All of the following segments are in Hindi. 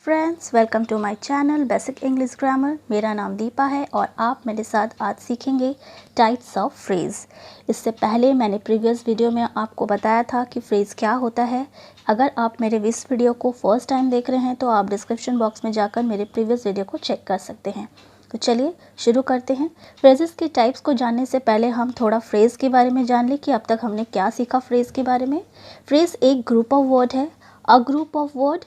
Friends, welcome to my channel basic English grammar. मेरा नाम दीपा है और आप मेरे साथ आज सीखेंगे टाइप्स ऑफ फ्रेज़। इससे पहले मैंने प्रीवियस वीडियो में आपको बताया था कि फ्रेज़ क्या होता है। अगर आप मेरे इस वीडियो को फर्स्ट टाइम देख रहे हैं तो आप डिस्क्रिप्शन बॉक्स में जाकर मेरे प्रीवियस वीडियो को चेक कर सकते हैं। तो चलिए शुरू करते हैं। फ्रेजेस के टाइप्स को जानने से पहले हम थोड़ा फ्रेज़ के बारे में जान लें कि अब तक हमने क्या सीखा फ्रेज़ के बारे में। फ्रेज़ एक ग्रुप ऑफ वर्ड है, अ ग्रुप ऑफ वर्ड,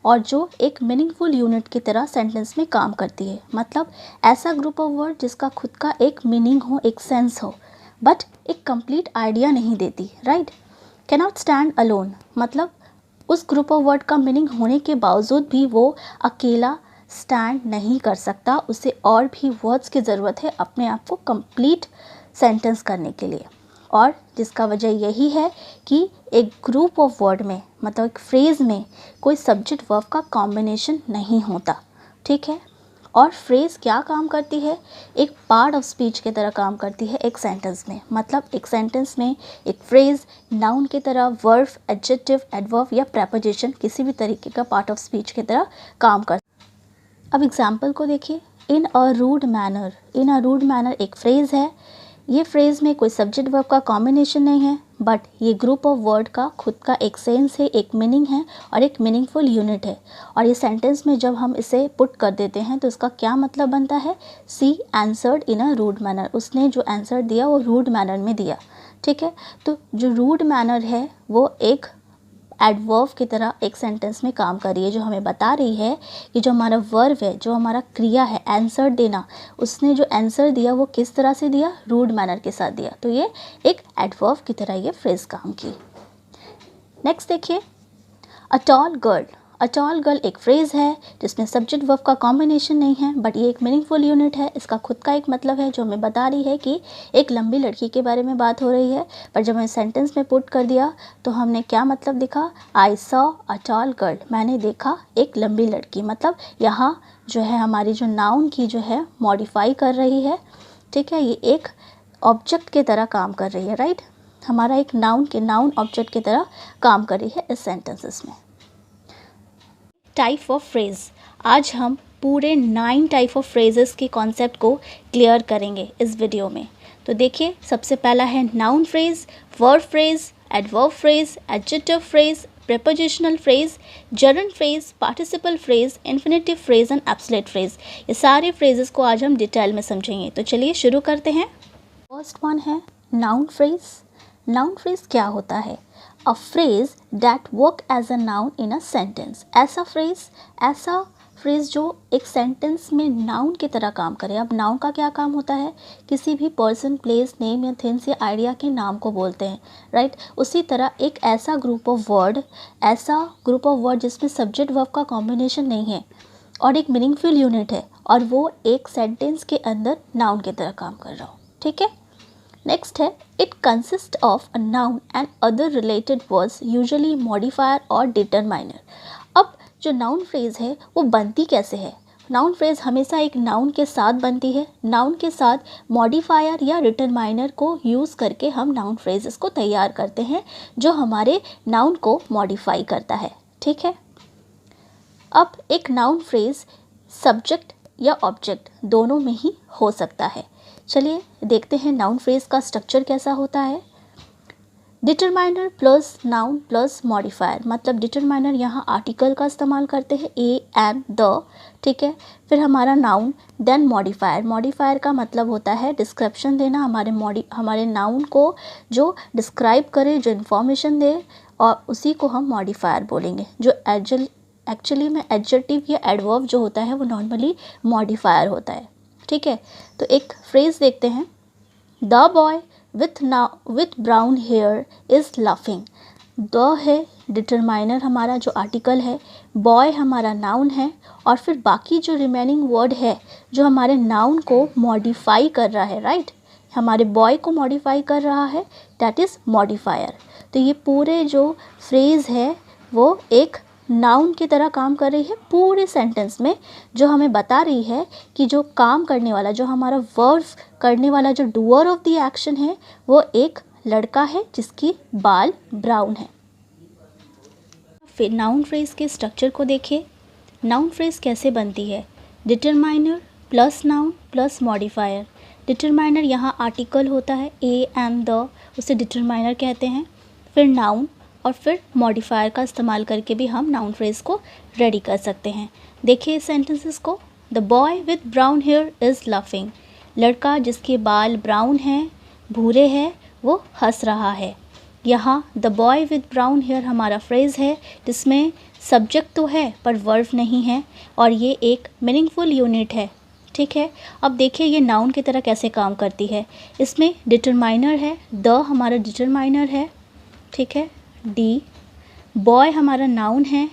और जो एक मीनिंगफुल यूनिट की तरह सेंटेंस में काम करती है। मतलब ऐसा ग्रुप ऑफ वर्ड जिसका खुद का एक मीनिंग हो, एक सेंस हो, बट एक कंप्लीट आइडिया नहीं देती। राइट। कैनॉट स्टैंड अलोन, मतलब उस ग्रुप ऑफ वर्ड का मीनिंग होने के बावजूद भी वो अकेला स्टैंड नहीं कर सकता, उसे और भी वर्ड्स की ज़रूरत है अपने आप को कंप्लीट सेंटेंस करने के लिए। और जिसका वजह यही है कि एक ग्रुप ऑफ वर्ड में, मतलब एक फ्रेज़ में, कोई सब्जेक्ट वर्ब का कॉम्बिनेशन नहीं होता। ठीक है। और फ्रेज़ क्या काम करती है? एक पार्ट ऑफ स्पीच की तरह काम करती है एक सेंटेंस में। मतलब एक सेंटेंस में एक फ्रेज़ नाउन की तरह, वर्ब, एडजेक्टिव, एडवर्ब या प्रेपोजिशन किसी भी तरीके का पार्ट ऑफ स्पीच की तरह काम कर। अब एग्जाम्पल को देखिए। In a rude manner, in a rude manner एक फ्रेज़ है। ये फ्रेज़ में कोई सब्जेक्ट वर्ब का कॉम्बिनेशन नहीं है, बट ये ग्रुप ऑफ वर्ड का खुद का एक सेंस है, एक मीनिंग है और एक मीनिंगफुल यूनिट है। और ये सेंटेंस में जब हम इसे पुट कर देते हैं तो इसका क्या मतलब बनता है? She answered in a rude manner, उसने जो आंसर दिया वो रूड मैनर में दिया। ठीक है। तो जो रूड मैनर है वो एक एडवर्ब की तरह एक सेंटेंस में काम कर रही है, जो हमें बता रही है कि जो हमारा वर्ब है, जो हमारा क्रिया है आंसर देना, उसने जो आंसर दिया वो किस तरह से दिया? रूड मैनर के साथ दिया। तो ये एक एडवर्ब की तरह ये फ्रेज काम की। नेक्स्ट देखिए, a tall girl. A tall girl एक फ्रेज़ है जिसमें सब्जेक्ट वर्ब का कॉम्बिनेशन नहीं है, बट ये एक मीनिंगफुल यूनिट है। इसका खुद का एक मतलब है जो हमें बता रही है कि एक लंबी लड़की के बारे में बात हो रही है। पर जब हमने सेंटेंस में पुट कर दिया तो हमने क्या मतलब दिखा? I saw a tall girl, मैंने देखा एक लंबी लड़की। मतलब यहाँ जो है हमारी जो नाउन की जो है मॉडिफाई कर रही है। ठीक है। ये एक ऑब्जेक्ट की तरह काम कर रही है। राइट। हमारा एक नाउन के नाउन ऑब्जेक्ट की तरह काम कर रही है इस सेंटेंसेस में। Type of phrase. आज हम पूरे 9 टाइप ऑफ फ्रेजेस के कॉन्सेप्ट को क्लियर करेंगे इस वीडियो में। तो देखिए, सबसे पहला है noun phrase, verb phrase, adverb phrase, adjective phrase, prepositional phrase, journal phrase, participle phrase, infinitive phrase and absolute phrase. ये सारे फ्रेजेस को आज हम डिटेल में समझेंगे। तो चलिए शुरू करते हैं। फर्स्ट वन है नाउन फ्रेज़। नाउन फ्रेज़ क्या होता है? A phrase that work as a noun in a sentence. ऐसा फ्रेज जो एक सेंटेंस में नाउन की तरह काम करे। अब नाउन का क्या काम होता है? किसी भी पर्सन, प्लेस, नेम या थिंग्स या आइडिया के नाम को बोलते हैं। राइट। उसी तरह एक ऐसा ग्रुप ऑफ वर्ड जिसमें सब्जेक्ट वर्ब का कॉम्बिनेशन नहीं है और एक मीनिंगफुल यूनिट है, और वो एक सेंटेंस के अंदर नाउन की तरह काम कर रहा हो। ठीक है। नेक्स्ट है, it consist of a noun and other related words, usually modifier और डिटरमाइनर। अब जो नाउन फ्रेज है वो बनती कैसे है? नाउन फ्रेज हमेशा एक नाउन के साथ बनती है। नाउन के साथ मॉडिफायर या डिटरमाइनर को यूज़ करके हम नाउन फ्रेजेस को तैयार करते हैं जो हमारे नाउन को मॉडिफाई करता है। ठीक है। अब एक नाउन फ्रेज सब्जेक्ट या ऑब्जेक्ट दोनों में ही हो सकता है। चलिए देखते हैं नाउन फ्रेज का स्ट्रक्चर कैसा होता है। Determiner plus noun plus modifier. मतलब डिटरमाइनर यहाँ आर्टिकल का इस्तेमाल करते हैं, ए, एम, द। ठीक है। फिर हमारा नाउन, देन मॉडिफायर। मॉडिफायर का मतलब होता है डिस्क्रिप्शन देना, हमारे नाउन को जो डिस्क्राइब करे, जो इन्फॉर्मेशन दे, और उसी को हम मॉडिफायर बोलेंगे। जो एक्चुअली में एडजेक्टिव या एडवर्ब जो होता है वो नॉर्मली मॉडिफायर होता है। ठीक है। तो एक फ्रेज देखते हैं। The boy with brown here is laughing. The है डिटरमाइनर, हमारा जो आर्टिकल है, बॉय हमारा नाउन है, और फिर बाकी जो रिमेनिंग वर्ड है जो हमारे नाउन को मॉडिफाई कर रहा है। राइट। हमारे बॉय को मॉडिफाई कर रहा है, दैट इज़ मॉडिफायर। तो ये पूरे जो फ्रेज है वो एक नाउन की तरह काम कर रही है पूरे सेंटेंस में, जो हमें बता रही है कि जो काम करने वाला, जो हमारा वर्ब करने वाला, जो डूअर ऑफ द एक्शन है वो एक लड़का है जिसकी बाल ब्राउन है। फिर नाउन फ्रेज के स्ट्रक्चर को देखिए। नाउन फ्रेज कैसे बनती है? Determiner plus noun plus modifier. Determiner यहाँ आर्टिकल होता है ए, एम, द, उसे डिटरमाइनर कहते हैं। फिर नाउन और फिर मॉडिफायर का इस्तेमाल करके भी हम नाउन फ्रेज को रेडी कर सकते हैं। देखिए इस सेंटेंसेस को। The boy with brown here is laughing. लड़का जिसके बाल ब्राउन हैं, भूरे हैं, वो हंस रहा है। यहाँ the boy with brown hair हमारा फ्रेज़ है जिसमें सब्जेक्ट तो है पर वर्ब नहीं है, और ये एक मीनिंगफुल यूनिट है। ठीक है, अब देखिए ये नाउन की तरह कैसे काम करती है। इसमें डिटरमाइनर है, द हमारा डिटरमाइनर है, ठीक है, डी। बॉय हमारा नाउन है,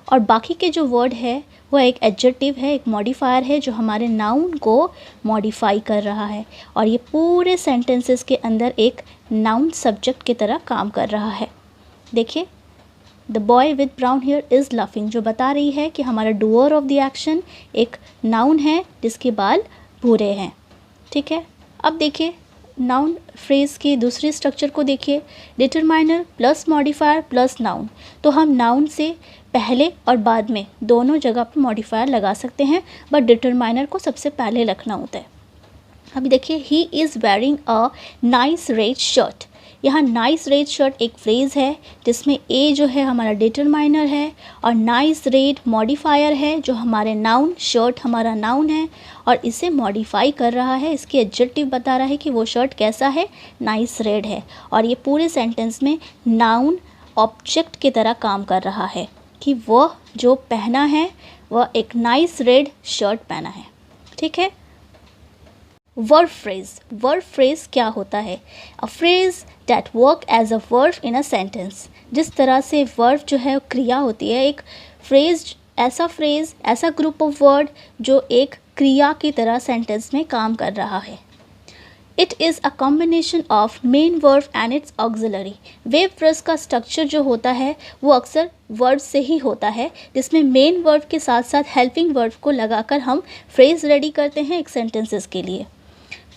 और बाकी के जो वर्ड है वो एक एडजेक्टिव है, एक मॉडिफायर है जो हमारे नाउन को मॉडिफाई कर रहा है, और ये पूरे सेंटेंसेस के अंदर एक नाउन सब्जेक्ट की तरह काम कर रहा है। देखिए the boy with brown here is laughing, जो बता रही है कि हमारा डूअर ऑफ द एक्शन एक नाउन है जिसके बाल भूरे हैं। ठीक है, अब देखिए नाउन फ्रेज़ के दूसरे स्ट्रक्चर को देखिए, determiner plus modifier plus noun. तो हम नाउन से पहले और बाद में दोनों जगह पर मॉडिफायर लगा सकते हैं, बट डिटरमाइनर को सबसे पहले रखना होता है। अभी देखिए he is wearing a nice red shirt. यहाँ नाइस रेड शर्ट एक फ्रेज़ है जिसमें ए जो है हमारा डिटरमाइनर है और नाइस रेड मॉडिफायर है जो हमारे नाउन, शर्ट हमारा नाउन है और इसे मॉडिफाई कर रहा है, इसके एडजेक्टिव बता रहा है कि वो शर्ट कैसा है, नाइस रेड है। और ये पूरे सेंटेंस में नाउन ऑब्जेक्ट की तरह काम कर रहा है कि वह जो पहना है वह एक नाइस रेड शर्ट पहना है। ठीक है, वर्ब फ्रेज। वर्ब फ्रेज क्या होता है? A phrase that work as a verb in a sentence. जिस तरह से वर्ब जो है क्रिया होती है, एक फ्रेज ऐसा ग्रुप ऑफ वर्ड जो एक क्रिया की तरह सेंटेंस में काम कर रहा है। It is a combination of main verb and it's auxiliary. Web phrase का स्ट्रक्चर जो होता है वो अक्सर वर्ब से ही होता है, जिसमें मेन वर्ब के साथ साथ हेल्पिंग वर्ब को लगाकर हम फ्रेज रेडी करते हैं एक सेंटेंसेस के लिए।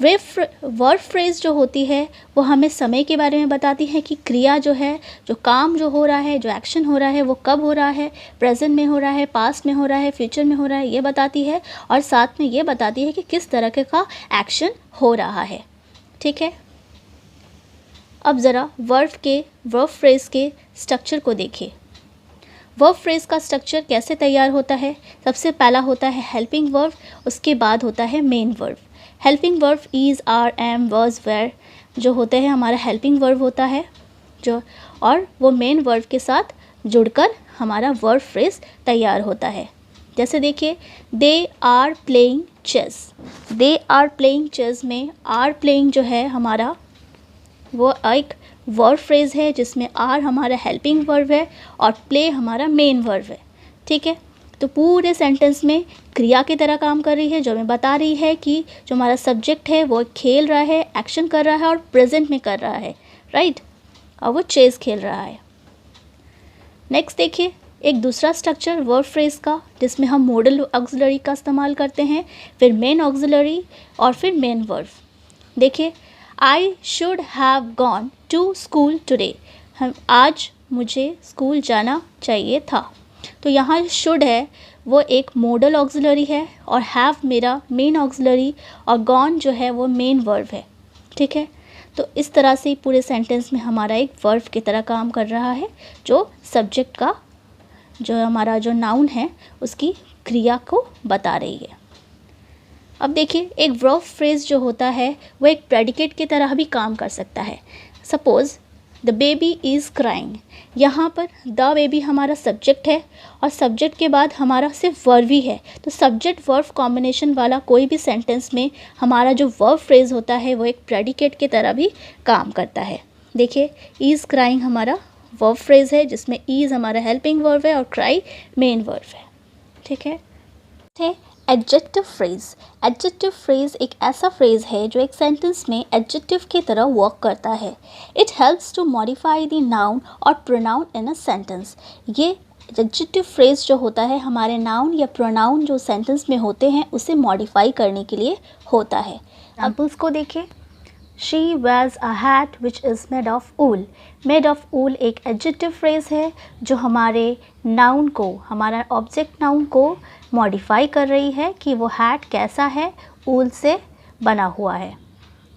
वर्ब फ्रेज जो होती है वो हमें समय के बारे में बताती है कि क्रिया जो है, जो काम जो हो रहा है, जो एक्शन हो रहा है वो कब हो रहा है, प्रेजेंट में हो रहा है, पास्ट में हो रहा है, फ्यूचर में हो रहा है, ये बताती है। और साथ में ये बताती है कि किस तरह का एक्शन हो रहा है। ठीक है, अब ज़रा वर्ब फ्रेज के स्ट्रक्चर को देखिए। वर्ब फ्रेज का स्ट्रक्चर कैसे तैयार होता है? सबसे पहला होता है हेल्पिंग वर्ब, उसके बाद होता है main verb. Helping verb is, are, am, was, were जो होते हैं हमारा हेल्पिंग वर्ब होता है जो, और वो मेन वर्ब के साथ जुड़कर हमारा वर्ब फ्रेज तैयार होता है। जैसे देखिए they are playing chess. They are playing chess में आर प्लेइंग जो है हमारा वो एक वर्ब फ्रेज है जिसमें आर हमारा हेल्पिंग वर्ब है और प्ले हमारा मेन वर्ब है। ठीक है, तो पूरे सेंटेंस में क्रिया की तरह काम कर रही है जो हमें बता रही है कि जो हमारा सब्जेक्ट है वो खेल रहा है, एक्शन कर रहा है और प्रेजेंट में कर रहा है, राइट, और वो चेस खेल रहा है। नेक्स्ट देखिए एक दूसरा स्ट्रक्चर वर्ब फ्रेज का जिसमें हम मॉडल ऑक्सिलरी का इस्तेमाल करते हैं, फिर मेन ऑक्सिलरी और फिर मेन वर्ब। देखिए I should have gone to school today. आज मुझे स्कूल जाना चाहिए था। तो यहाँ शुड है वो एक मॉडल ऑक्सिलरी है और हैव मेरा मेन ऑक्सिलरी और गॉन जो है वो मेन वर्ब है। ठीक है, तो इस तरह से पूरे सेंटेंस में हमारा एक वर्ब की तरह काम कर रहा है जो सब्जेक्ट का जो हमारा जो नाउन है उसकी क्रिया को बता रही है। अब देखिए एक वर्ब फ्रेज जो होता है वो एक प्रेडिकेट की तरह भी काम कर सकता है। Suppose the baby is crying. यहाँ पर द बेबी हमारा सब्जेक्ट है और सब्जेक्ट के बाद हमारा सिर्फ वर्ब ही है, तो सब्जेक्ट वर्ब कॉम्बिनेशन वाला कोई भी सेंटेंस में हमारा जो वर्ब फ्रेज होता है वो एक प्रेडिकेट की तरह भी काम करता है। देखिए इज़ क्राइंग हमारा वर्ब फ्रेज है जिसमें इज़ हमारा हेल्पिंग वर्ब है और क्राई मेन वर्ब है। ठीक है, एडजेक्टिव फ्रेज। एडजेक्टिव फ्रेज एक ऐसा फ्रेज है जो एक सेंटेंस में एडजेक्टिव की तरह वर्क करता है। It helps to modify the noun और प्रोनाउन इन अ सेंटेंस। ये एडजेक्टिव फ्रेज जो होता है हमारे नाउन या प्रोनाउन जो सेंटेंस में होते हैं उसे मॉडिफाई करने के लिए होता है। एग्जाम्पल्स को देखिए। She wears a hat which is made of wool. Made of wool एक एडजेक्टिव फ्रेज है जो हमारे नाउन को, हमारा ऑब्जेक्ट नाउन को मॉडिफाई कर रही है कि वो हैट कैसा है, ऊल से बना हुआ है।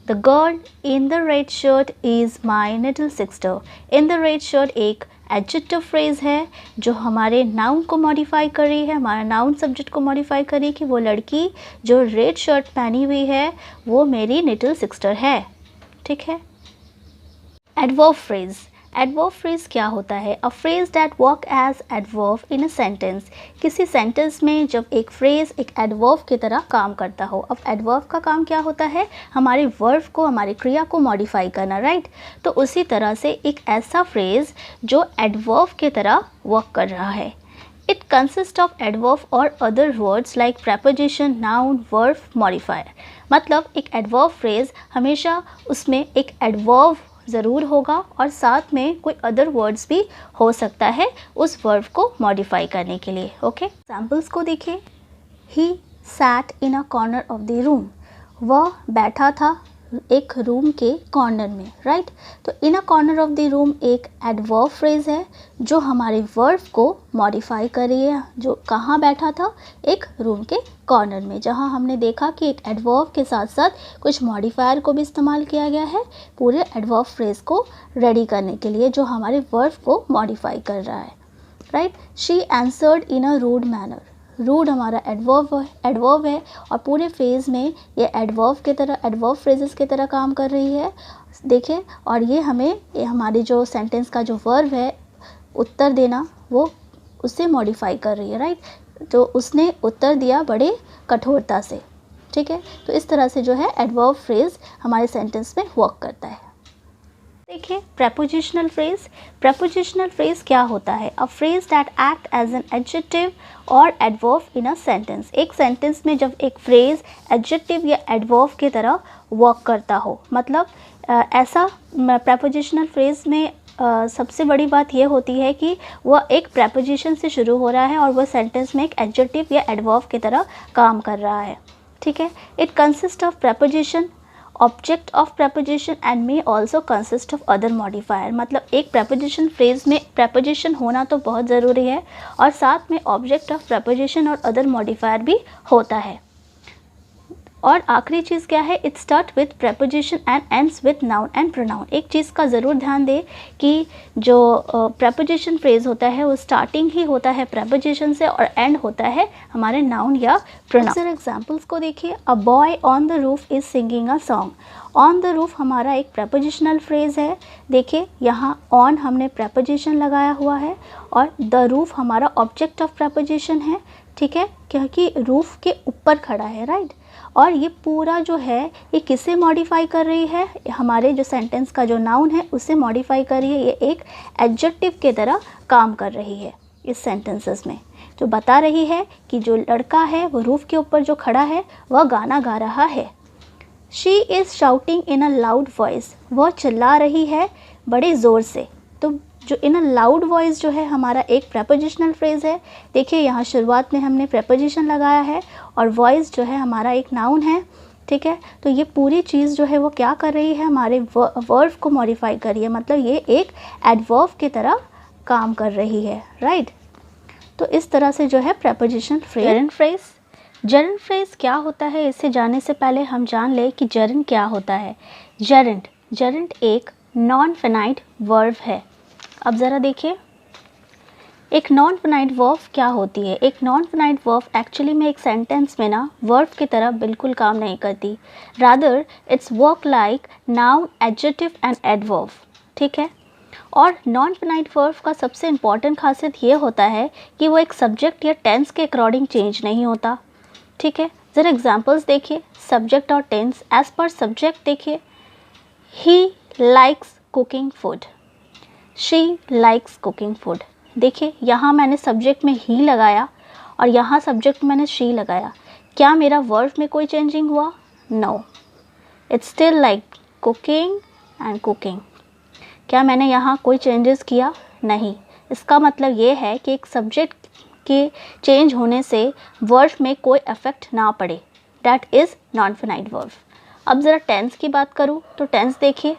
The girl in the red shirt is my little sister. In the red shirt एक एडजेक्टिव फ्रेज है जो हमारे नाउन को मॉडिफाई कर रही है, हमारा नाउन सब्जेक्ट को मॉडिफाई कर रही है कि वो लड़की जो रेड शर्ट पहनी हुई है वो मेरी लिटिल सिस्टर है। ठीक है। Adverb phrase. एडवर्ब फ्रेज क्या होता है? A phrase that work as adverb in a sentence. किसी सेंटेंस में जब एक फ्रेज एक एडवर्ब की तरह काम करता हो। अब एडवर्ब का काम क्या होता है? हमारे वर्ब को, हमारी क्रिया को मॉडिफाई करना, राइट। तो उसी तरह से एक ऐसा फ्रेज जो एडवर्ब की तरह वर्क कर रहा है। इट कंसिस्ट ऑफ एडवर्ब और other words like preposition, noun, verb, modifier. मतलब एक एडवर्ब फ्रेज हमेशा उसमें एक एडवर्ब ज़रूर होगा और साथ में कोई अदर वर्ड्स भी हो सकता है उस वर्ब को मॉडिफाई करने के लिए। ओके, एग्जाम्पल्स को देखिए। He sat in a corner of the room. वह बैठा था एक रूम के कॉर्नर में, राइट। तो in a corner of the room एक एडवर्ब फ्रेज है जो हमारे वर्ब को मॉडिफाई कर रही है। जो कहाँ बैठा था? एक रूम के कॉर्नर में, जहाँ हमने देखा कि एक एडवर्ब के साथ साथ कुछ मॉडिफायर को भी इस्तेमाल किया गया है पूरे एडवर्ब फ्रेज को रेडी करने के लिए जो हमारे वर्ब को मॉडिफाई कर रहा है, right. She answered in a rude manner. Rude हमारा एडवर्ब है और पूरे फेज में ये एडवर्ब के तरह, एडवर्ब फ्रेजेस की तरह काम कर रही है। देखिए, और ये हमारे जो सेंटेंस का जो वर्ब है उत्तर देना, वो उससे मॉडिफाई कर रही है, राइट। तो उसने उत्तर दिया बड़े कठोरता से। ठीक है। तो इस तरह से जो है एडवर्ब फ्रेज हमारे सेंटेंस में वर्क करता है। देखिए, प्रेपोजिशनल फ्रेज। प्रेपोजिशनल फ्रेज क्या होता है? A phrase that act as an adjective और एडवर्ब इन अ सेंटेंस। एक सेंटेंस में जब एक फ्रेज एडजेक्टिव या एडवर्ब की तरह वर्क करता हो, मतलब ऐसा प्रेपोजिशनल फ्रेज में सबसे बड़ी बात यह होती है कि वह एक प्रेपोजिशन से शुरू हो रहा है और वह सेंटेंस में एक एडजेक्टिव या एडवर्ब की तरह काम कर रहा है। ठीक है। It consist of preposition, object of preposition and may also consist of other modifier. मतलब एक प्रेपोजिशन फ्रेज में प्रेपोजिशन होना तो बहुत ज़रूरी है और साथ में ऑब्जेक्ट ऑफ प्रेपोजिशन और अदर मॉडिफायर भी होता है। और आखिरी चीज़ क्या है? It start with preposition and ends with noun and pronoun. एक चीज़ का ज़रूर ध्यान दें कि जो प्रेपोजिशन फ्रेज होता है वो स्टार्टिंग ही होता है प्रेपोजिशन से और एंड होता है हमारे नाउन या प्रोनाउन। सर एग्जाम्पल्स को देखिए। A boy on the roof is singing a song. On the roof हमारा एक प्रेपोजिशनल फ्रेज है। देखिए, यहाँ ऑन हमने प्रेपोजिशन लगाया हुआ है और द रूफ हमारा ऑब्जेक्ट ऑफ प्रेपोजिशन है। ठीक है, क्योंकि रूफ के ऊपर खड़ा है, राइट। और ये पूरा जो है ये किसे मॉडिफाई कर रही है? हमारे जो सेंटेंस का जो नाउन है उसे मॉडिफाई कर रही है। ये एक एडजेक्टिव की तरह काम कर रही है इस सेंटेंसेस में, जो बता रही है कि जो लड़का है वो रूफ के ऊपर जो खड़ा है वह गाना गा रहा है। She is shouting in a loud voice. वह चिल्ला रही है बड़े ज़ोर से। तो जो इन अ लाउड वॉइस जो है हमारा एक प्रेपोजिशनल फ्रेज है। देखिए, यहाँ शुरुआत में हमने प्रेपोजिशन लगाया है और वॉइस जो है हमारा एक नाउन है। ठीक है। तो ये पूरी चीज़ जो है वो क्या कर रही है? हमारे वर्ब को मॉडिफाई कर रही है। मतलब ये एक एडवर्ब की तरह काम कर रही है, राइट। तो इस तरह से जो है प्रेपोजिशन फ्रेज। जरंड फ्रेज। जरंड फ्रेज क्या होता है, इसे जानने से पहले हम जान लें कि जरंड क्या होता है। जरंड एक नॉन फिनाइट वर्ब है। अब ज़रा देखिए, एक नॉन फिनाइट वर्ब क्या होती है? एक नॉन फिनाइट वर्ब एक्चुअली में एक सेंटेंस में ना वर्ब की तरह बिल्कुल काम नहीं करती। Rather it's work like noun, adjective and adverb. ठीक है। और नॉन फिनाइट वर्ब का सबसे इम्पॉर्टेंट खासियत ये होता है कि वो एक सब्जेक्ट या टेंस के अकॉर्डिंग चेंज नहीं होता। ठीक है। ज़रा एग्जाम्पल्स देखिए, सब्जेक्ट और टेंस। एज पर सब्जेक्ट देखिए, he likes cooking food. She likes cooking food. देखिए, यहाँ मैंने सब्जेक्ट में ही लगाया और यहाँ सब्जेक्ट में मैंने शी लगाया। क्या मेरा वर्ब में कोई चेंजिंग हुआ? No, it's still like cooking and cooking. क्या मैंने यहाँ कोई चेंजेस किया? नहीं। इसका मतलब ये है कि एक सब्जेक्ट के चेंज होने से वर्ब में कोई इफेक्ट ना पड़े। That is non finite verb. अब ज़रा टेंस की बात करूँ तो टेंस देखिए,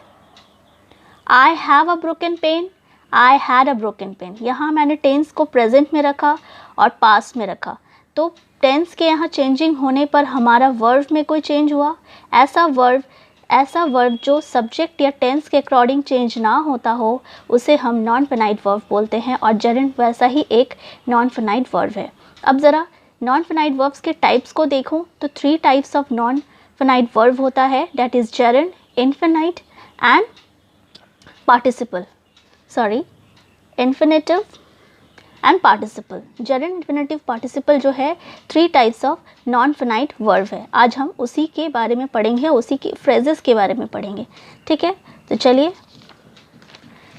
I have a broken pen, I had a broken pen. यहाँ मैंने टेंस को प्रेजेंट में रखा और पास्ट में रखा, तो टेंस के यहाँ चेंजिंग होने पर हमारा वर्ब में कोई चेंज हुआ। ऐसा वर्ब जो सब्जेक्ट या टेंस के अकॉर्डिंग चेंज ना होता हो उसे हम नॉन फिनाइट वर्ब बोलते हैं, और जेरेंट वैसा ही एक नॉन फिनाइट वर्ब है। अब ज़रा नॉन फिनाइट वर्ब्स के टाइप्स को देखूँ तो 3 types of non finite verb होता है, that is Geraint, infinite and participle, infinitive and participle. Geraint, infinitive, participle जो है 3 types of non finite verb है। आज हम उसी के बारे में पढ़ेंगे, उसी की फ्रेजेस के बारे में पढ़ेंगे, ठीक है। तो चलिए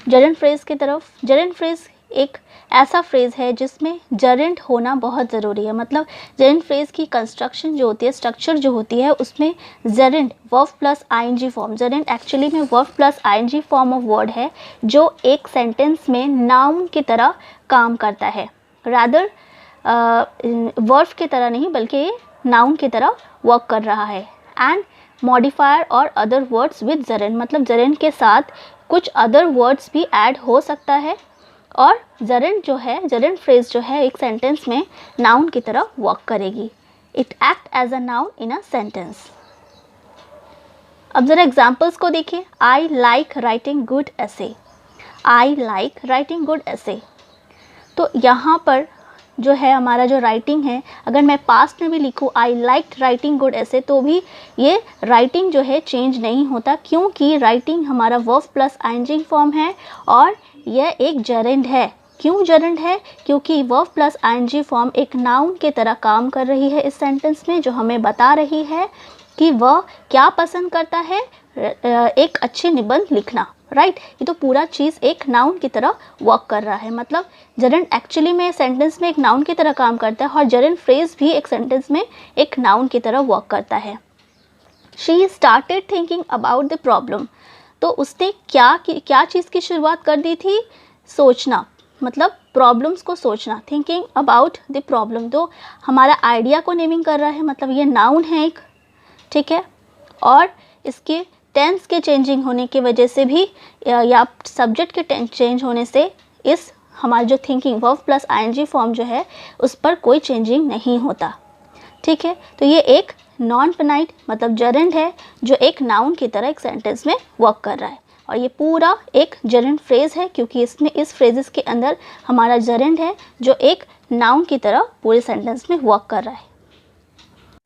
जेरेंट फ्रेज की तरफ। जेरेंट फ्रेज एक ऐसा फ्रेज़ है जिसमें जेरेंट होना बहुत ज़रूरी है। मतलब जेरेंट फ्रेज़ की कंस्ट्रक्शन जो होती है, स्ट्रक्चर जो होती है, उसमें gerund verb plus ING form, gerund actually में verb plus ING form of word है जो एक सेंटेंस में नाउन की तरह काम करता है। रादर वर्ब की तरह नहीं बल्कि नाउन की तरह वर्क कर रहा है। एंड मॉडिफायर और अदर वर्ड्स विद जेरेंट, मतलब जेरेंट के साथ कुछ अदर वर्ड्स भी ऐड हो सकता है, और जेरेंट जो है, जेरेंट फ्रेज जो है एक सेंटेंस में नाउन की तरह वर्क करेगी। It act as a noun in a sentence. अब ज़रा एग्जाम्पल्स को देखिए। आई लाइक राइटिंग गुड ऐसे, आई लाइक राइटिंग गुड ऐसे। तो यहाँ पर जो है हमारा जो राइटिंग है, अगर मैं पास्ट में भी लिखूँ आई लाइक्ड राइटिंग गुड ऐसे, तो भी ये राइटिंग जो है चेंज नहीं होता, क्योंकि राइटिंग हमारा वर्ब प्लस आईएनजी फॉर्म है और यह एक जेरेंट है। क्यों जेरेंट है? क्योंकि वर्ब प्लस आईएनजी फॉर्म एक नाउन की तरह काम कर रही है इस सेंटेंस में, जो हमें बता रही है कि वह क्या पसंद करता है, एक अच्छे निबंध लिखना, राइट। ये तो पूरा चीज़ एक नाउन की तरह वर्क कर रहा है। मतलब जेरेंट एक्चुअली में सेंटेंस में एक नाउन की तरह काम करता है, और जेरेंट फ्रेज भी एक सेंटेंस में एक नाउन की तरह वर्क करता है। She started thinking about the problem, तो उसने क्या चीज़ की शुरुआत कर दी थी? सोचना, मतलब प्रॉब्लम्स को सोचना। थिंकिंग अबाउट द प्रॉब्लम, तो हमारा आइडिया को नेमिंग कर रहा है, मतलब ये नाउन है एक, ठीक है। और इसके टेंस के चेंजिंग होने की वजह से भी, या सब्जेक्ट के टेंस चेंज होने से, इस हमारा जो thinking verb plus ING form जो है उस पर कोई चेंजिंग नहीं होता, ठीक है। तो ये एक नॉन फिनाइट मतलब जेरेंट है जो एक नाउन की तरह एक सेंटेंस में वर्क कर रहा है, और ये पूरा एक जेरेंट फ्रेज है, क्योंकि इसमें इस फ्रेजेस के अंदर हमारा जेरेंट है जो एक नाउन की तरह पूरे सेंटेंस में वर्क कर रहा है।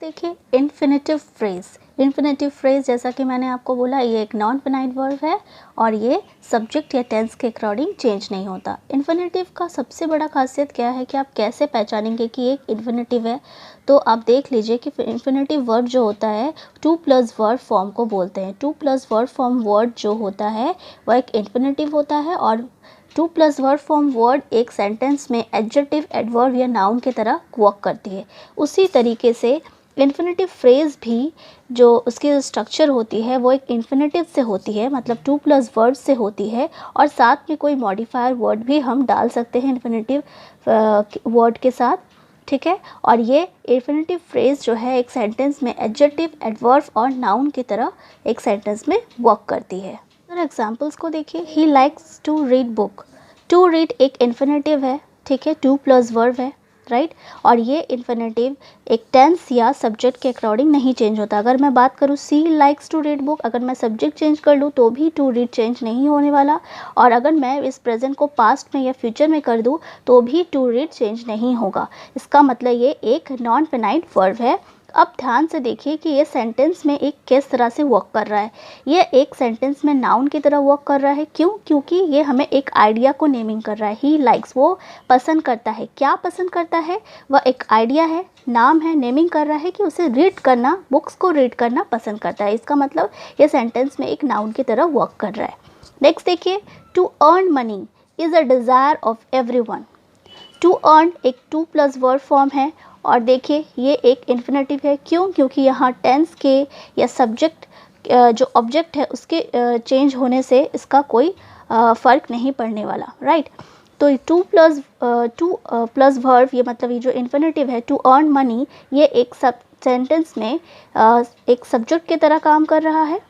देखिए इन्फिनेटिव फ्रेज। इन्फिनेटिव फ्रेज जैसा कि मैंने आपको बोला, ये एक नॉन फिनाइट वर्ब है और ये सब्जेक्ट या टेंस के अकॉर्डिंग चेंज नहीं होता। इन्फिनेटिव का सबसे बड़ा खासियत क्या है कि आप कैसे पहचानेंगे कि एक इन्फिनेटिव है? तो आप देख लीजिए कि इन्फिनेटिव वर्ब जो होता है 2 प्लस वर्ब फॉर्म को बोलते हैं। 2 प्लस वर्ब फॉर्म वर्ड जो होता है वह एक इन्फिनेटिव होता है, और 2 प्लस वर्ब फॉर्म वर्ड एक सेंटेंस में एडजेक्टिव, एडवर्ब या नाउन की तरह वर्क करती है। उसी तरीके से इन्फिनेटिव फ्रेज भी जो उसकी स्ट्रक्चर होती है वो एक इन्फिनेटिव से होती है, मतलब 2 प्लस वर्ड से होती है, और साथ में कोई मॉडिफायर वर्ड भी हम डाल सकते हैं इन्फिनेटिव वर्ड के साथ, ठीक है। और ये इन्फिनेटिव फ्रेज जो है एक सेंटेंस में एडजेक्टिव, एडवर्ब और नाउन की तरह एक सेंटेंस में वर्क करती है। तो एग्जांपल्स को देखिए। He likes to read book. To read एक इन्फिनेटिव है, ठीक है, 2 प्लस वर्ब है, राइट। और ये इन्फिनेटिव एक टेंस या सब्जेक्ट के अकॉर्डिंग नहीं चेंज होता। अगर मैं बात करूँ सी लाइक्स टू रीड बुक, अगर मैं सब्जेक्ट चेंज कर लूँ तो भी टू रीड चेंज नहीं होने वाला, और अगर मैं इस प्रेजेंट को पास्ट में या फ्यूचर में कर दूँ तो भी टू रीड चेंज नहीं होगा। इसका मतलब ये एक नॉन फिनाइट वर्ब है। अब ध्यान से देखिए कि ये सेंटेंस में एक किस तरह से वर्क कर रहा है। ये एक सेंटेंस में नाउन की तरह वर्क कर रहा है। क्यों? क्योंकि ये हमें एक आइडिया को नेमिंग कर रहा है। ही लाइक्स, वो पसंद करता है। क्या पसंद करता है? वह एक आइडिया है, नाम है, नेमिंग कर रहा है कि उसे रीड करना, बुक्स को रीड करना पसंद करता है। इसका मतलब ये सेंटेंस में एक नाउन की तरह वर्क कर रहा है। नेक्स्ट देखिए, to earn money is a desire of everyone. To earn एक 2 प्लस वर्ब फॉर्म है, और देखिए ये एक इन्फिनेटिव है। क्यों? क्योंकि यहाँ टेंस के या सब्जेक्ट जो ऑब्जेक्ट है उसके चेंज होने से इसका कोई फ़र्क नहीं पड़ने वाला, राइट। तो 2 प्लस वर्ब, ये मतलब ये जो इन्फिनेटिव है टू अर्न मनी, ये एक सेंटेंस में एक सब्जेक्ट की तरह काम कर रहा है,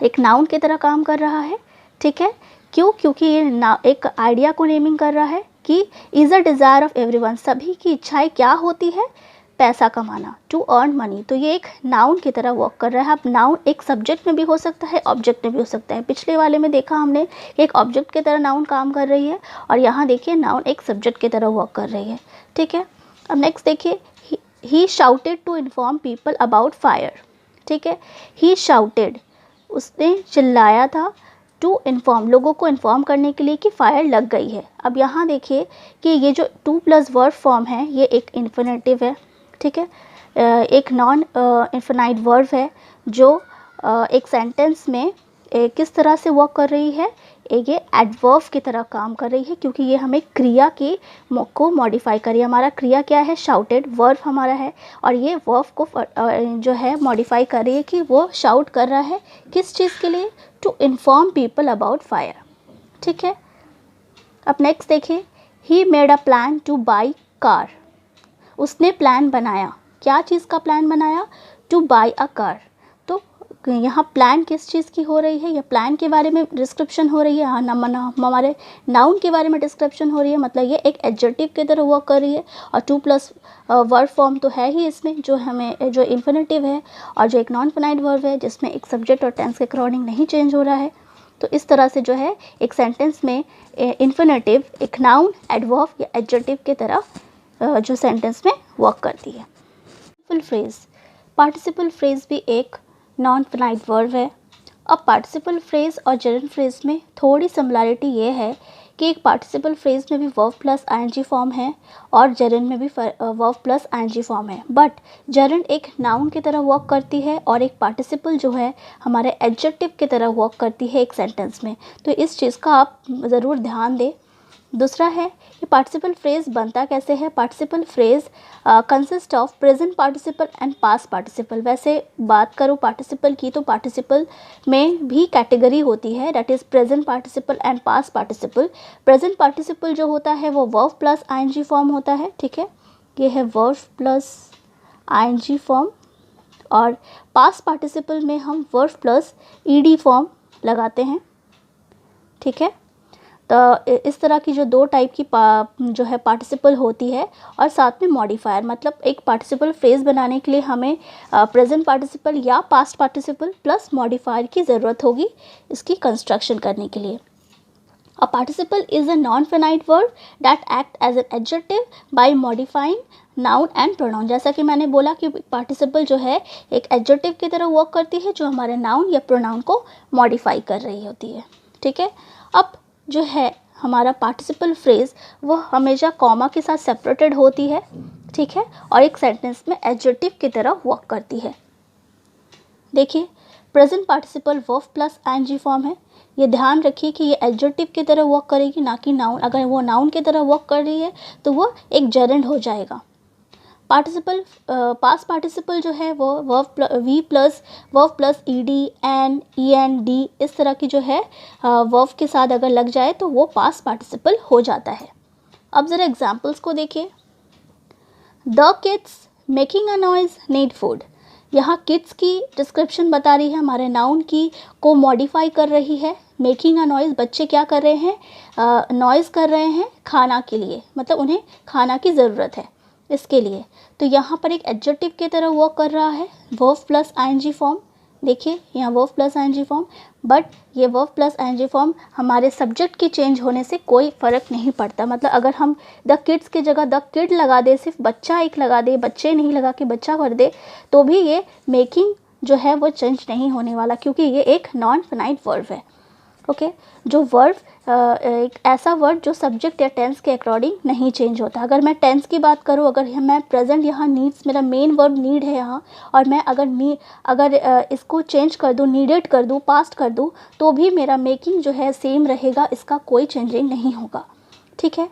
एक नाउन की तरह काम कर रहा है, ठीक है। क्यों? क्योंकि ये एक आइडिया को नेमिंग कर रहा है कि is a desire of everyone, सभी की इच्छाएं क्या होती है? पैसा कमाना, टू अर्न मनी। तो ये एक नाउन की तरह वर्क कर रहा है। अब नाउन एक सब्जेक्ट में भी हो सकता है, ऑब्जेक्ट में भी हो सकता है। पिछले वाले में देखा हमने एक ऑब्जेक्ट की तरह नाउन काम कर रही है, और यहाँ देखिए नाउन एक सब्जेक्ट की तरह वर्क कर रही है, ठीक है। अब नेक्स्ट देखिए, he shouted to inform people about fire, ठीक है। ही शाउटेड, उसने चिल्लाया था, टू इन्फॉर्म, लोगों को इन्फॉर्म करने के लिए कि फायर लग गई है। अब यहाँ देखिए कि ये जो 2 प्लस वर्ब फॉर्म है ये एक इन्फिनेटिव है, ठीक है। एक नॉन इन्फिनाइट वर्ब है जो एक सेंटेंस में किस तरह से वर्क कर रही है? ये एडवर्ब की तरह काम कर रही है, क्योंकि ये हमें क्रिया की को मॉडिफाई कर रही है। हमारा क्रिया क्या है? शाउटेड, वर्ब हमारा है, और ये वर्ब को जो है मॉडिफाई कर रही है कि वो शाउट कर रहा है किस चीज़ के लिए? To inform people about fire, ठीक है। अब नेक्स्ट देखिए, he made a plan to buy car, उसने प्लान बनाया, क्या चीज़ का प्लान बनाया? To buy a car. तो यहाँ प्लान किस चीज़ की हो रही है? या प्लान के बारे में डिस्क्रिप्शन हो रही है, हाँ हमारे नाउन के बारे में डिस्क्रिप्शन हो रही है, मतलब ये एक एडजेक्टिव की तरह वर्क कर रही है। और 2 प्लस वर्ब फॉर्म तो है ही इसमें, जो हमें जो इन्फिनेटिव है और जो एक नॉन फिनाइट वर्ब है जिसमें एक सब्जेक्ट और टेंस के अकॉर्डिंग नहीं चेंज हो रहा है। तो इस तरह से जो है एक सेंटेंस में इन्फिनेटिव एक नाउन, एडवर्ब या एडजेक्टिव की तरह जो सेंटेंस में वर्क करती है। पार्टिसिपल फ्रेज, पार्टिसिपल फ्रेज भी एक नॉन फिनाइट वर्ब है। अब पार्टिसिपल फ्रेज और जरंड फ्रेज में थोड़ी सिमिलरिटी ये है कि एक पार्टिसिपल फ्रेज में भी वर्ब प्लस आईएनजी फॉर्म है और जरंड में भी वर्ब प्लस आईएनजी फॉर्म है, बट जरंड एक नाउन की तरह वर्क करती है और एक पार्टिसिपल जो है हमारे एडजेक्टिव की तरह वर्क करती है एक सेंटेंस में। तो इस चीज़ का आप ज़रूर ध्यान दें। दूसरा है कि पार्टिसिपल फ्रेज बनता कैसे है? Participle phrase consist of present participle and past participle. वैसे बात करूँ पार्टिसिपल की तो पार्टिसिपल में भी कैटेगरी होती है, that is present participle and past participle. Present participle जो होता है वो वर्ब प्लस आईएनजी फॉर्म होता है, ठीक है, ये है वर्ब प्लस आईएनजी फॉर्म। और पास्ट पार्टिसिपल में हम वर्ब प्लस ईडी फॉर्म लगाते हैं, ठीक है। तो इस तरह की जो 2 टाइप की जो है पार्टिसिपल होती है, और साथ में मॉडिफायर, मतलब एक पार्टिसिपल फ्रेज बनाने के लिए हमें प्रेजेंट पार्टिसिपल या पास्ट पार्टिसिपल प्लस मॉडिफायर की ज़रूरत होगी इसकी कंस्ट्रक्शन करने के लिए। A participle is a non finite verb that act as an adjective by modifying noun and pronoun. जैसा कि मैंने बोला कि पार्टिसिपल जो है एक एडजेक्टिव की तरह वर्क करती है जो हमारे नाउन या प्रोनाउन को मॉडिफाई कर रही होती है, ठीक है। अब जो है हमारा पार्टिसिपल फ्रेज वो हमेशा कॉमा के साथ सेपरेटेड होती है, ठीक है, और एक सेंटेंस में एडजेक्टिव की तरह वर्क करती है। देखिए present participle verb plus ING form है, ये ध्यान रखिए कि ये एडजेक्टिव की तरह वर्क करेगी ना कि नाउन। अगर वो नाउन की तरह वर्क कर रही है तो वो एक जेरेंड हो जाएगा। पार्टिसिपल पास्ट पार्टिसिपल जो है वो V plus verb plus ED N E N D इस तरह की जो है वर्ब के साथ अगर लग जाए तो वो पास्ट पार्टिसिपल हो जाता है। अब ज़रा एग्जांपल्स को देखिए। The kids making a noise need food, यहाँ किड्स की डिस्क्रिप्शन बता रही है, हमारे नाउन की को मॉडिफाई कर रही है। मेकिंग अ नॉइज़, बच्चे क्या कर रहे हैं? नॉइज़ कर रहे हैं खाना के लिए, मतलब उन्हें खाना की ज़रूरत है इसके लिए। तो यहाँ पर एक एडजेक्टिव की तरह वर्क कर रहा है, वर्ब प्लस आईएनजी फॉर्म। देखिए यहाँ verb plus ING form, but ये वर्ब प्लस आईएनजी फॉर्म हमारे सब्जेक्ट के चेंज होने से कोई फ़र्क नहीं पड़ता। मतलब अगर हम द किड्स की जगह द किड लगा दे, सिर्फ बच्चा एक लगा दे, बच्चे नहीं लगा के बच्चा कर दे, तो भी ये मेकिंग जो है वो चेंज नहीं होने वाला, क्योंकि ये एक नॉन फिनाइट वर्ब है। ओके, जो वर्ब एक ऐसा वर्ड जो सब्जेक्ट या टेंस के अकॉर्डिंग नहीं चेंज होता। अगर मैं टेंस की बात करूँ, अगर मैं प्रेजेंट यहाँ नीड्स, मेरा मेन वर्ब नीड है यहाँ, और मैं अगर इसको चेंज कर दूँ, नीडेड कर दूँ, पास्ट कर दूँ, तो भी मेरा मेकिंग जो है सेम रहेगा, इसका कोई चेंजिंग नहीं होगा, ठीक है।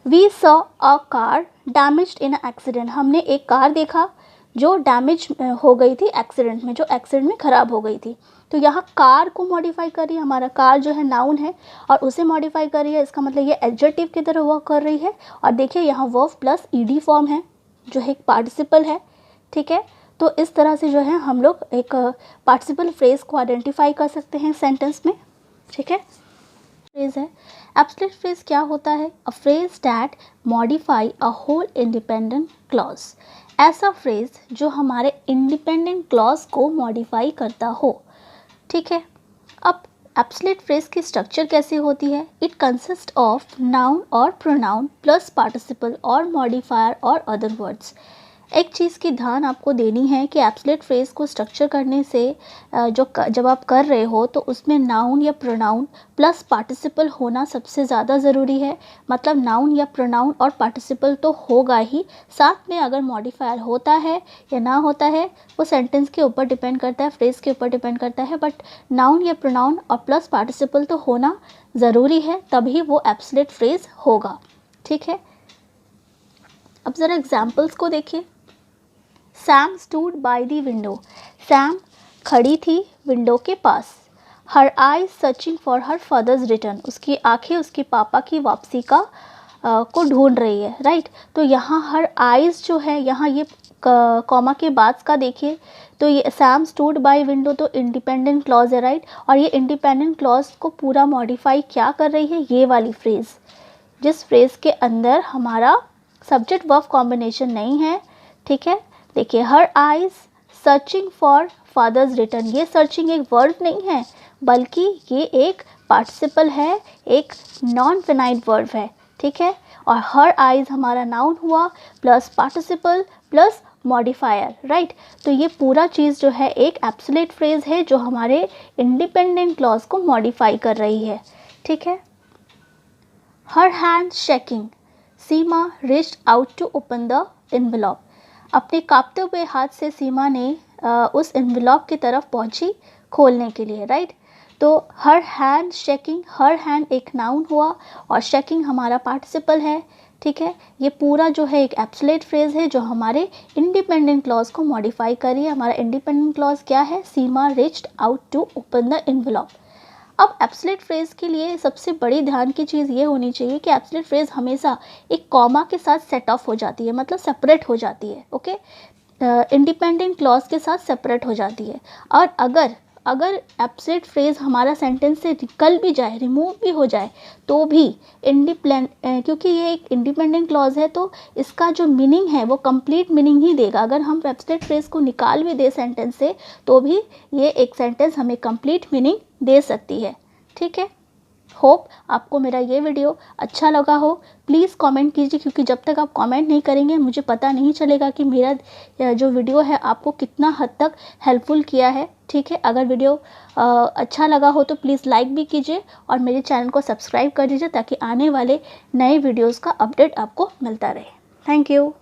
We saw a car damaged in accident, हमने एक कार देखा जो डैमेज हो गई थी एक्सीडेंट में, जो एक्सीडेंट में ख़राब हो गई थी। तो यहाँ कार को मॉडिफाई कर रही है, हमारा कार जो है नाउन है और उसे मॉडिफाई कर रही है, इसका मतलब ये एडजेक्टिव की तरह वर्क कर रही है। और देखिए यहाँ वर्ब प्लस ईडी फॉर्म है जो है एक पार्टिसिपल है, ठीक है। तो इस तरह से जो है हम लोग एक पार्टिसिपल फ्रेज को आइडेंटिफाई कर सकते हैं सेंटेंस में, ठीक है। फ्रेज है एब्सोल्यूट फ्रेज क्या होता है? A phrase that modify a whole independent clause, ऐसा फ्रेज जो हमारे इंडिपेंडेंट क्लॉज को मॉडिफाई करता हो, ठीक है। अब एब्सोल्यूट फ्रेज की स्ट्रक्चर कैसी होती है? इट कंसिस्ट ऑफ नाउन और प्रोनाउन प्लस पार्टिसिपल और मॉडिफायर और अदर वर्ड्स। एक चीज़ की ध्यान आपको देनी है कि एब्सोल्यूट फ्रेज को स्ट्रक्चर करने से जब आप कर रहे हो तो उसमें नाउन या प्रोनाउन प्लस पार्टिसिपल होना सबसे ज़्यादा ज़रूरी है। मतलब नाउन या प्रोनाउन और पार्टिसिपल तो होगा ही, साथ में अगर मॉडिफायर होता है या ना होता है वो सेंटेंस के ऊपर डिपेंड करता है, फ्रेज के ऊपर डिपेंड करता है, बट नाउन या प्रोनाउन और प्लस पार्टिसिपल तो होना ज़रूरी है, तभी वो एब्सोल्यूट फ्रेज होगा, ठीक है। अब ज़रा एग्जाम्पल्स को देखिए। Sam stood by the window, Sam खड़ी थी विंडो के पास। Her eyes searching for her father's return, उसकी आंखें उसके पापा की वापसी को ढूंढ रही है, राइट। तो यहाँ हर आईज जो है, यहाँ ये कॉमा के बाद का देखिए, तो ये सैम स्टूड बाय विंडो तो इंडिपेंडेंट क्लॉज है, राइट। और ये इंडिपेंडेंट क्लॉज को पूरा मॉडिफाई क्या कर रही है? ये वाली फ्रेज, जिस फ्रेज के अंदर हमारा सब्जेक्ट वर्ब कॉम्बिनेशन नहीं है, ठीक है। देखिए her eyes searching for father's return, ये सर्चिंग एक वर्ड नहीं है बल्कि ये एक पार्टिसिपल है, एक नॉन फिनाइट वर्ब है, ठीक है। और हर आइज हमारा नाउन हुआ plus participle plus modifier, right. तो ये पूरा चीज़ जो है एक एब्सोल्यूट फ्रेज है जो हमारे इंडिपेंडेंट क्लॉज को मॉडिफाई कर रही है, ठीक है। Her hand shaking, Seema reached out to open the envelope, अपने कांपते हुए हाथ से सीमा ने उस एनवेलॉप की तरफ पहुंची खोलने के लिए, राइट। तो her hand shaking, her hand एक नाउन हुआ और शेकिंग हमारा पार्टिसिपल है, ठीक है। ये पूरा जो है एक एब्सोल्यूट फ्रेज है जो हमारे इंडिपेंडेंट क्लॉज को मॉडिफाई कर रही है। हमारा इंडिपेंडेंट क्लॉज क्या है? सीमा reached out to open the envelope। अब एब्सोल्यूट फ्रेज के लिए सबसे बड़ी ध्यान की चीज़ ये होनी चाहिए कि एब्सोल्यूट फ्रेज हमेशा एक कॉमा के साथ सेट ऑफ हो जाती है, मतलब सेपरेट हो जाती है, ओके। इंडिपेंडेंट क्लॉज के साथ सेपरेट हो जाती है। और अगर एब्सोल्यूट फ्रेज हमारा सेंटेंस से निकल भी जाए, रिमूव भी हो जाए, तो भी क्योंकि ये एक इंडिपेंडेंट क्लॉज है तो इसका जो मीनिंग है वो कंप्लीट मीनिंग ही देगा। अगर हम एब्सोल्यूट फ्रेज को निकाल भी दे सेंटेंस से तो भी ये एक सेंटेंस हमें कंप्लीट मीनिंग दे सकती है, ठीक है। होप आपको मेरा ये वीडियो अच्छा लगा हो। प्लीज़ कमेंट कीजिए, क्योंकि जब तक आप कमेंट नहीं करेंगे मुझे पता नहीं चलेगा कि मेरा जो वीडियो है आपको कितना हद तक हेल्पफुल किया है, ठीक है। अगर वीडियो अच्छा लगा हो तो प्लीज़ लाइक भी कीजिए और मेरे चैनल को सब्सक्राइब कर दीजिए ताकि आने वाले नए वीडियोज़ का अपडेट आपको मिलता रहे। Thank you.